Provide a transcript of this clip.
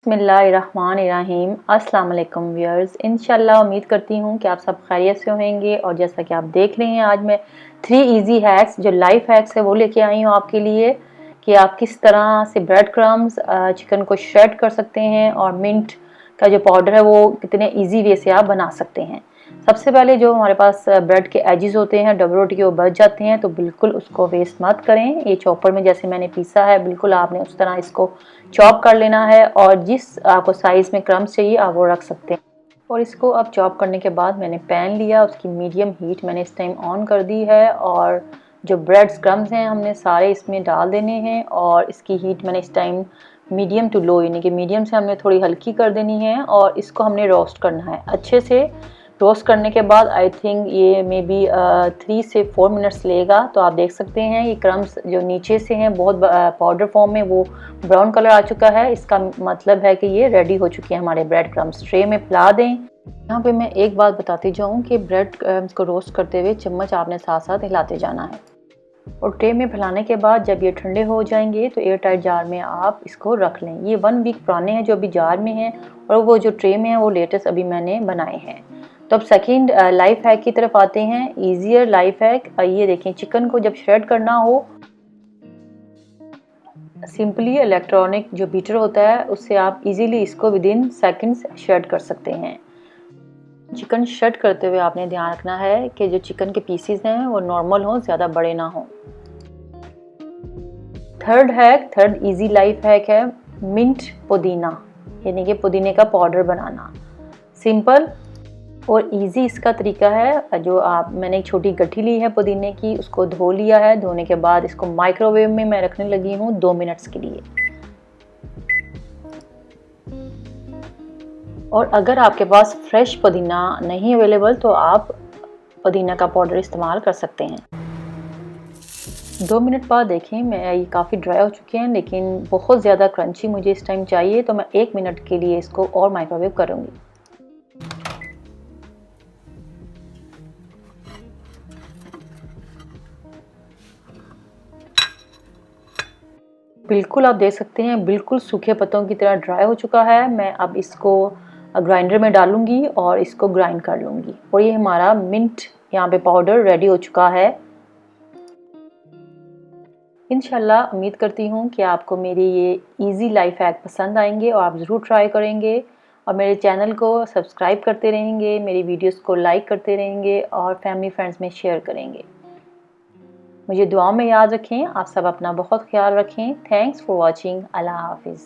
बिस्मिल्लाहिर्रहमानिर्रहीम। अस्सलाम वालेकुम व्यूअर्स। इंशाल्लाह उम्मीद करती हूँ कि आप सब खैरियत से होंगे। और जैसा कि आप देख रहे हैं, आज मैं 3 इजी हैक्स जो लाइफ हैक्स है वो लेके आई हूँ आपके लिए कि आप किस तरह से ब्रेड क्रम्स चिकन को श्रेड कर सकते हैं और मिंट का जो पाउडर है वो कितने ईजी वे से आप बना सकते हैं। सबसे पहले जो हमारे पास ब्रेड के एजेस होते हैं डबल रोटी के, वो बच जाते हैं, तो बिल्कुल उसको वेस्ट मत करें। ये चॉपर में जैसे मैंने पीसा है, बिल्कुल आपने उस तरह इसको चॉप कर लेना है और जिस आपको साइज़ में क्रम्स चाहिए आप वो रख सकते हैं। और इसको अब चॉप करने के बाद मैंने पैन लिया, उसकी मीडियम हीट मैंने इस टाइम ऑन कर दी है और जो ब्रेड क्रम्स हैं हमने सारे इसमें डाल देने हैं और इसकी हीट मैंने इस टाइम मीडियम टू लो यानी कि मीडियम से हमने थोड़ी हल्की कर देनी है और इसको हमने रोस्ट करना है अच्छे से। रोस्ट करने के बाद आई थिंक ये मे बी 3 से 4 मिनट्स लेगा। तो आप देख सकते हैं ये क्रम्स जो नीचे से हैं बहुत पाउडर फॉर्म में वो ब्राउन कलर आ चुका है। इसका मतलब है कि ये रेडी हो चुके हैं हमारे ब्रेड क्रम्स। ट्रे में फैला दें। यहाँ पे मैं एक बात बताती जाऊँ कि ब्रेड क्रम्स को रोस्ट करते हुए चम्मच आपने साथ साथ हिलाते जाना है। और ट्रे में फैलाने के बाद जब ये ठंडे हो जाएंगे तो एयर टाइट जार में आप इसको रख लें। ये 1 वीक पुराने हैं जो अभी जार में हैं और वो जो ट्रे में है वो लेटेस्ट अभी मैंने बनाए हैं। तो अब सेकंड लाइफ हैक की तरफ आते हैं, ईजियर लाइफ हैक। ये देखें, चिकन को जब श्रेड करना हो सिंपली इलेक्ट्रॉनिक जो बीटर होता है उससे आप इजीली इसको विदिन सेकंड्स श्रेड कर सकते हैं। चिकन श्रेड करते हुए आपने ध्यान रखना है कि जो चिकन के पीसेस हैं वो नॉर्मल हो, ज़्यादा बड़े ना हो। थर्ड इजी लाइफ हैक है मिंट पुदीना, यानी कि पुदीने का पाउडर बनाना। सिंपल और इजी इसका तरीका है। जो मैंने एक छोटी गट्ठी ली है पुदीने की, उसको धो लिया है। धोने के बाद इसको माइक्रोवेव में मैं रखने लगी हूँ 2 मिनट्स के लिए। और अगर आपके पास फ्रेश पुदीना नहीं अवेलेबल तो आप पुदीना का पाउडर इस्तेमाल कर सकते हैं। 2 मिनट बाद देखें ये काफ़ी ड्राई हो चुके हैं, लेकिन बहुत ज़्यादा क्रंची मुझे इस टाइम चाहिए, तो मैं 1 मिनट के लिए इसको और माइक्रोवेव करूँगी। बिल्कुल आप देख सकते हैं बिल्कुल सूखे पत्तों की तरह ड्राई हो चुका है। मैं अब इसको ग्राइंडर में डालूंगी और इसको ग्राइंड कर लूँगी और ये हमारा मिंट यहाँ पे पाउडर रेडी हो चुका है। इंशाल्लाह उम्मीद करती हूँ कि आपको मेरी ये इजी लाइफ हैक पसंद आएंगे और आप ज़रूर ट्राई करेंगे और मेरे चैनल को सब्सक्राइब करते रहेंगे, मेरी वीडियोस को लाइक करते रहेंगे और फैमिली फ्रेंड्स में शेयर करेंगे। मुझे दुआओं में याद रखें। आप सब अपना बहुत ख्याल रखें। Thanks for watching. अल्लाह हाफिज़।